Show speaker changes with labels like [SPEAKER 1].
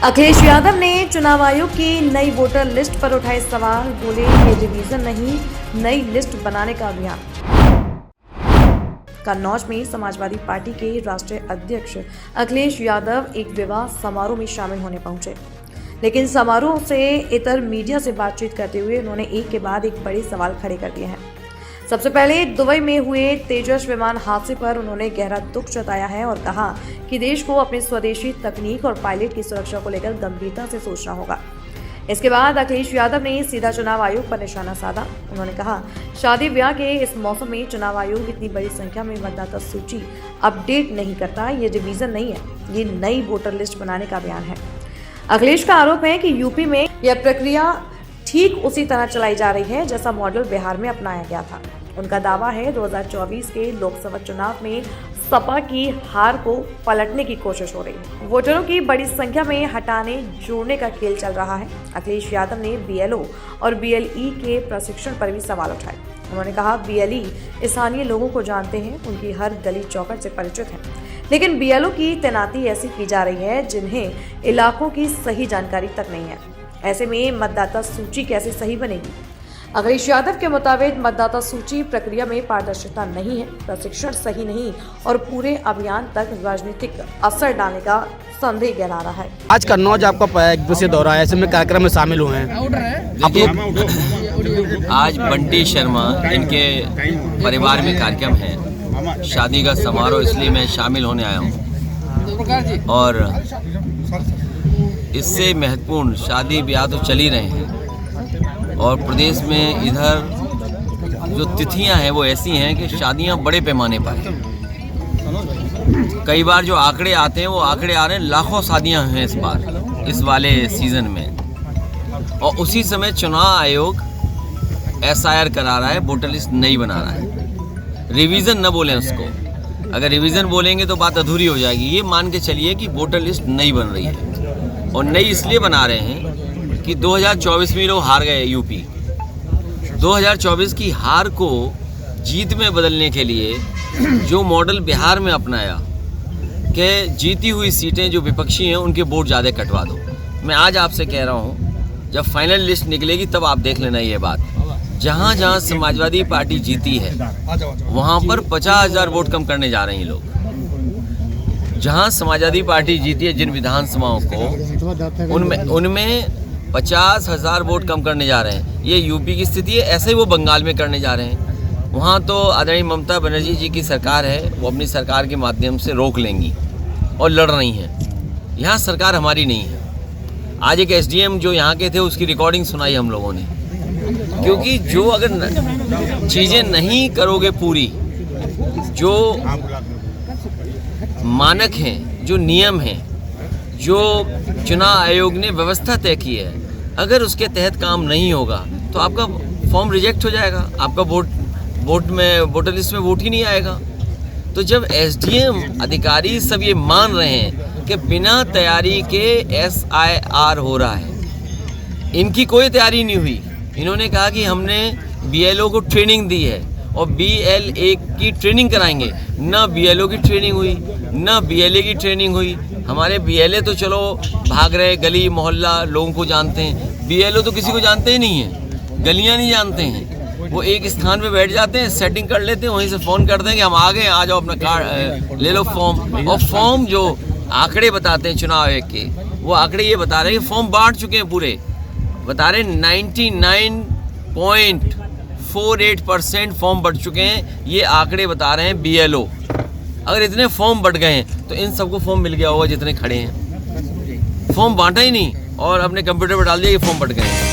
[SPEAKER 1] अखिलेश यादव ने चुनाव आयोग की नई वोटर लिस्ट पर उठाए सवाल। बोले ये रिवीजन नहीं, नई लिस्ट बनाने का अभियान। कन्नौज में समाजवादी पार्टी के राष्ट्रीय अध्यक्ष अखिलेश यादव एक विवाह समारोह में शामिल होने पहुंचे, लेकिन समारोह से इतर मीडिया से बातचीत करते हुए उन्होंने एक के बाद एक बड़े सवाल खड़े कर दिए हैं। सबसे पहले दुबई में हुए तेजस विमान हादसे पर उन्होंने गहरा दुख जताया है और कहा कि देश को अपनी स्वदेशी तकनीक और पायलट की सुरक्षा को लेकर गंभीरता से सोचना होगा। इसके बाद अखिलेश यादव ने सीधा चुनाव आयोग पर निशाना साधा। उन्होंने कहा, शादी ब्याह के इस मौसम में चुनाव आयोग इतनी बड़ी संख्या में मतदाता सूची अपडेट नहीं करता। ये रिवीजन नहीं है, ये नई वोटर लिस्ट बनाने का अभियान है। अखिलेश का आरोप है कि यूपी में यह प्रक्रिया ठीक उसी तरह चलाई जा रही है जैसा मॉडल बिहार में अपनाया गया था। उनका दावा है 2024 के लोकसभा चुनाव में सपा की हार को पलटने की कोशिश हो रही है। वोटरों की बड़ी संख्या में हटाने जोड़ने का खेल चल रहा है। अखिलेश यादव ने BLO और BLE के प्रशिक्षण पर भी सवाल उठाए। उन्होंने कहा, BLE स्थानीय लोगों को जानते हैं, उनकी हर गली चौखट से परिचित हैं, लेकिन BLO की तैनाती ऐसी की जा रही है जिन्हें इलाकों की सही जानकारी तक नहीं है। ऐसे में मतदाता सूची कैसे सही बनेगी? अखिलेश यादव के मुताबिक मतदाता सूची प्रक्रिया में पारदर्शिता नहीं है, प्रशिक्षण सही नहीं और पूरे अभियान तक राजनीतिक असर डालने का संदेह गहरा रहा है।
[SPEAKER 2] आज कन्नौज आपका एक दिवसीय दौरा है, ऐसे में कार्यक्रम में शामिल हुए हैं।
[SPEAKER 3] आज बंटी शर्मा इनके परिवार में कार्यक्रम है, शादी का समारोह, इसलिए मैं शामिल होने आया हूँ। और इससे महत्वपूर्ण शादी ब्याह तो चल ही रहे हैं और प्रदेश में इधर जो तिथियां हैं वो ऐसी हैं कि शादियां बड़े पैमाने पर हैं। कई बार जो आंकड़े आते हैं वो आंकड़े आ रहे हैं, लाखों शादियां हैं इस बार, इस वाले सीज़न में। और उसी समय चुनाव आयोग SIR करा रहा है, वोटर लिस्ट नहीं बना रहा है। रिवीजन न बोलें उसको, अगर रिवीजन बोलेंगे तो बात अधूरी हो जाएगी। ये मान के चलिए कि वोटर लिस्ट नहीं बन रही है, और नई इसलिए बना रहे हैं कि 2024 में लोग हार गए। यूपी 2024 की हार को जीत में बदलने के लिए जो मॉडल बिहार में अपनाया कि जीती हुई सीटें जो विपक्षी हैं उनके वोट ज़्यादा कटवा दो। मैं आज आपसे कह रहा हूँ, जब फाइनल लिस्ट निकलेगी तब आप देख लेना ये बात। जहाँ जहाँ समाजवादी पार्टी जीती है वहाँ पर 50,000 वोट कम करने जा रहे हैं लोग। जहाँ समाजवादी पार्टी जीती है जिन विधानसभाओं को, उनमें 50,000 वोट कम करने जा रहे हैं। ये यूपी की स्थिति है, ऐसे ही वो बंगाल में करने जा रहे हैं। वहाँ तो आदरणीय ममता बनर्जी जी की सरकार है, वो अपनी सरकार के माध्यम से रोक लेंगी और लड़ रही हैं। यहाँ सरकार हमारी नहीं है। आज एक SDM जो यहाँ के थे उसकी रिकॉर्डिंग सुनाई हम लोगों ने, क्योंकि जो अगर चीज़ें नहीं करोगे पूरी, जो मानक हैं, जो नियम हैं, जो चुनाव आयोग ने व्यवस्था तय की है, अगर उसके तहत काम नहीं होगा तो आपका फॉर्म रिजेक्ट हो जाएगा, आपका वोटर लिस्ट में वोट ही नहीं आएगा। तो जब SDM अधिकारी सब ये मान रहे हैं कि बिना तैयारी के SIR हो रहा है, इनकी कोई तैयारी नहीं हुई। इन्होंने कहा कि हमने BLO को ट्रेनिंग दी है और BLA की ट्रेनिंग कराएंगे। ना BLO की ट्रेनिंग हुई, ना BLA की ट्रेनिंग हुई। हमारे BLA तो चलो भाग रहे, गली मोहल्ला लोगों को जानते हैं, BLO तो किसी को जानते ही नहीं है, गलियां नहीं जानते हैं। वो एक स्थान पे बैठ जाते हैं, सेटिंग कर लेते हैं, वहीं से फ़ोन कर देंगे हम आ गए, आ जाओ अपना कार्ड ले लो फॉर्म। और फॉर्म जो आंकड़े बताते हैं चुनाव आयोग के, वो आंकड़े ये बता रहे हैं फॉर्म बांट चुके हैं पूरे, बता रहे 99.48% फॉर्म बढ़ चुके हैं। ये आंकड़े बता रहे हैं BLO। अगर इतने फॉर्म बढ़ गए हैं तो इन सबको फॉर्म मिल गया होगा जितने खड़े हैं। फॉर्म बांटा ही नहीं और अपने कंप्यूटर पर डाल दिया कि फॉर्म बढ़ गए हैं।